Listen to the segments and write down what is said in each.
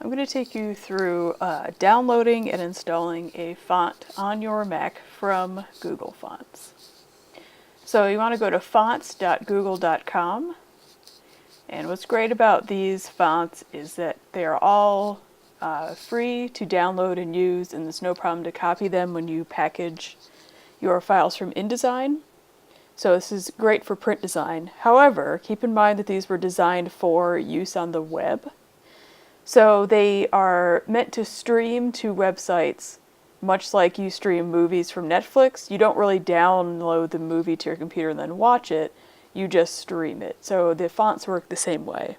I'm going to take you through downloading and installing a font on your Mac from Google Fonts. So you want to go to fonts.google.com, and what's great about these fonts is that they are all free to download and use, and there's no problem to copy them when you package your files from InDesign. So this is great for print design. However, keep in mind that these were designed for use on the web. So they are meant to stream to websites, much like you stream movies from Netflix. You don't really download the movie to your computer and then watch it, you just stream it. So the fonts work the same way.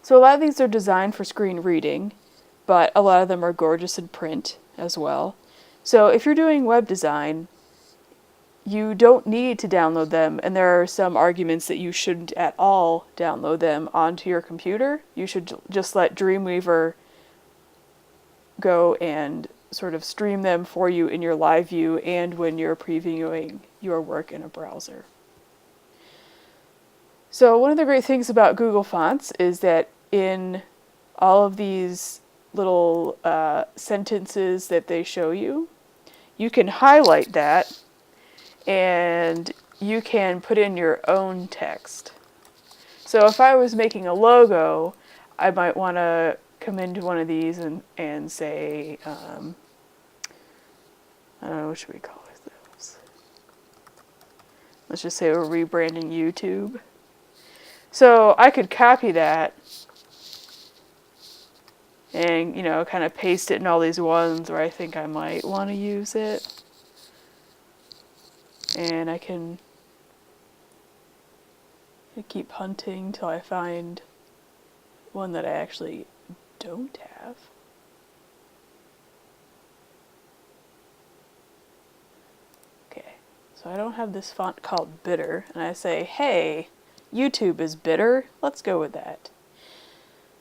So a lot of these are designed for screen reading, but a lot of them are gorgeous in print as well. So if you're doing web design, you don't need to download them, and there are some arguments that you shouldn't at all download them onto your computer. You should just let Dreamweaver go and sort of stream them for you in your live view and when you're previewing your work in a browser. So one of the great things about Google Fonts is that in all of these little sentences that they show you, you can highlight that and you can put in your own text. So if I was making a logo, I might want to come into one of these and say, I don't know, what should we call those? Let's just say we're rebranding YouTube. So I could copy that and, kind of paste it in all these ones where I think I might want to use it. And I can keep hunting till I find one that I actually don't have. Okay, so I don't have this font called Bitter, and I say, hey, YouTube is bitter, let's go with that.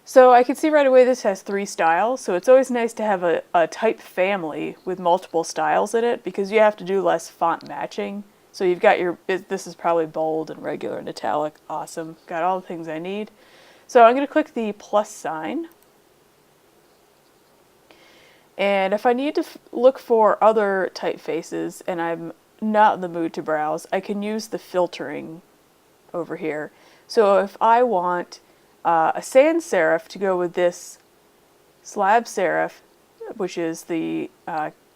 So I can see right away this has 3 styles, so it's always nice to have a type family with multiple styles in it because you have to do less font matching. So you've got this is probably bold and regular and italic, awesome, got all the things I need. So I'm going to click the plus sign. And if I need to look for other typefaces and I'm not in the mood to browse, I can use the filtering over here. So if I want a sans serif to go with this slab serif, which is the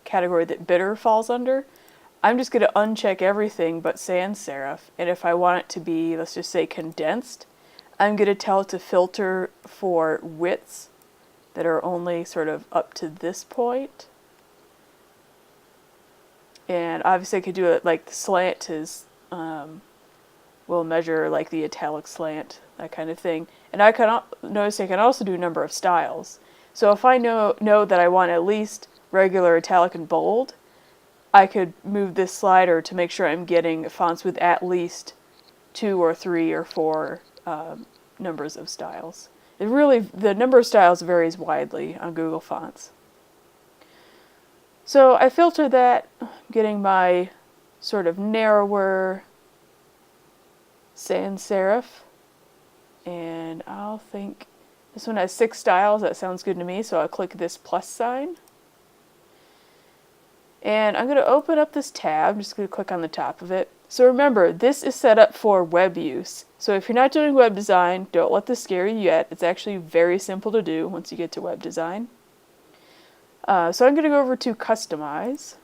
category that bitter falls under, I'm just going to uncheck everything but sans serif. And if I want it to be, let's just say, condensed, I'm going to tell it to filter for widths that are only sort of up to this point. And obviously I could do it like the slant is, will measure like the italic slant, that kind of thing. And I can notice I can also do a number of styles. So if I know that I want at least regular, italic, and bold, I could move this slider to make sure I'm getting fonts with at least 2 or 3 or 4 numbers of styles. The number of styles varies widely on Google Fonts. So I filter that, getting my sort of narrower sans serif, and I'll think this one has 6 styles. That sounds good to me, so I'll click this plus sign. And I'm going to open up this tab. I'm just going to click on the top of it. So remember, this is set up for web use. So if you're not doing web design, don't let this scare you yet. It's actually very simple to do once you get to web design. So I'm going to go over to Customize.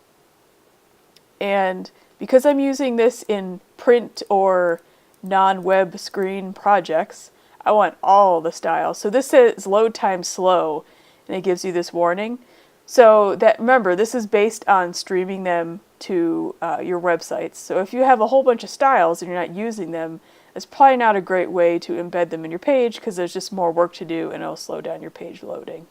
And because I'm using this in print or non-web screen projects, I want all the styles. So this says load time slow, and it gives you this warning. So that, remember, this is based on streaming them to your websites. So if you have a whole bunch of styles and you're not using them, it's probably not a great way to embed them in your page because there's just more work to do and it'll slow down your page loading.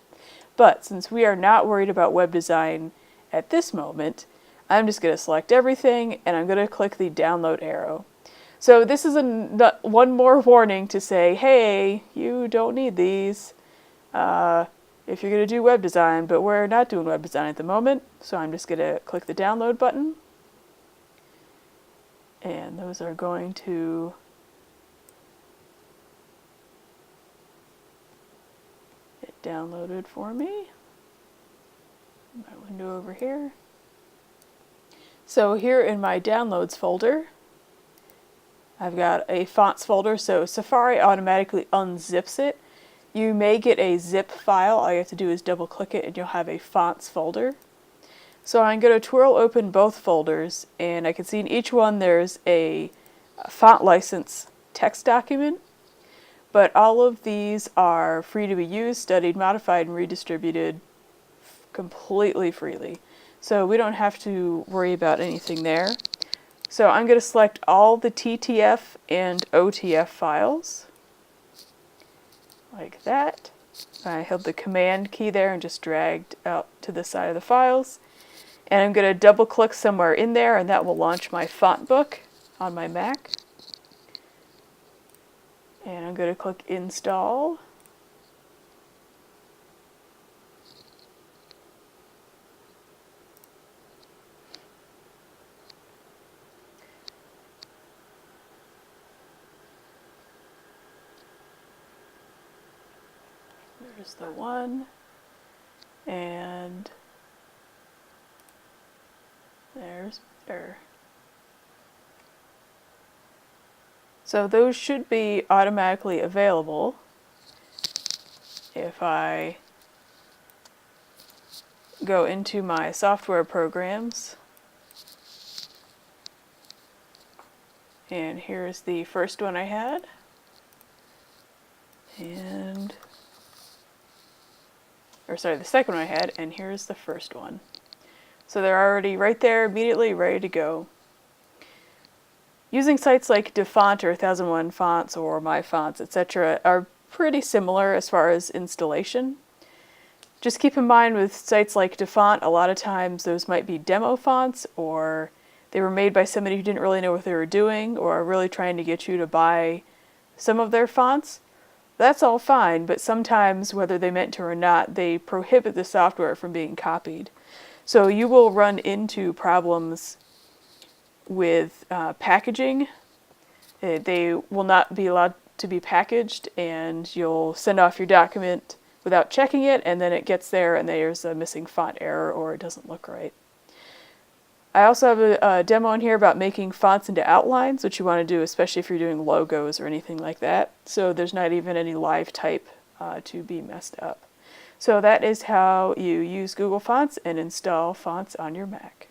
But since we are not worried about web design at this moment, I'm just going to select everything and I'm going to click the download arrow. So this is one more warning to say, hey, you don't need these if you're going to do web design, but we're not doing web design at the moment. So I'm just going to click the download button. And those are going to downloaded for me. My window over here. So here in my downloads folder, I've got a fonts folder, so Safari automatically unzips it. You may get a zip file. All you have to do is double click it and you'll have a fonts folder. So I'm going to twirl open both folders, and I can see in each one there's a font license text document, but all of these are free to be used, studied, modified, and redistributed completely freely. So we don't have to worry about anything there. So I'm going to select all the TTF and OTF files, like that. I held the command key there and just dragged out to the side of the files. And I'm going to double click somewhere in there, and that will launch my font book on my Mac. And I'm going to click install. There's the one, and there's there. So those should be automatically available if I go into my software programs. And here's the first one I had. And the second one I had, and here's the first one. So they're already right there, immediately ready to go. Using sites like DaFont or 1001 Fonts or My Fonts, etc. are pretty similar as far as installation. Just keep in mind with sites like DaFont, a lot of times those might be demo fonts, or they were made by somebody who didn't really know what they were doing, or are really trying to get you to buy some of their fonts. That's all fine, but sometimes, whether they meant to or not, they prohibit the software from being copied. So you will run into problems with packaging. They will not be allowed to be packaged, and you'll send off your document without checking it, and then it gets there and there's a missing font error or it doesn't look right. I also have a demo in here about making fonts into outlines, which you want to do especially if you're doing logos or anything like that. So there's not even any live type to be messed up. So that is how you use Google Fonts and install fonts on your Mac.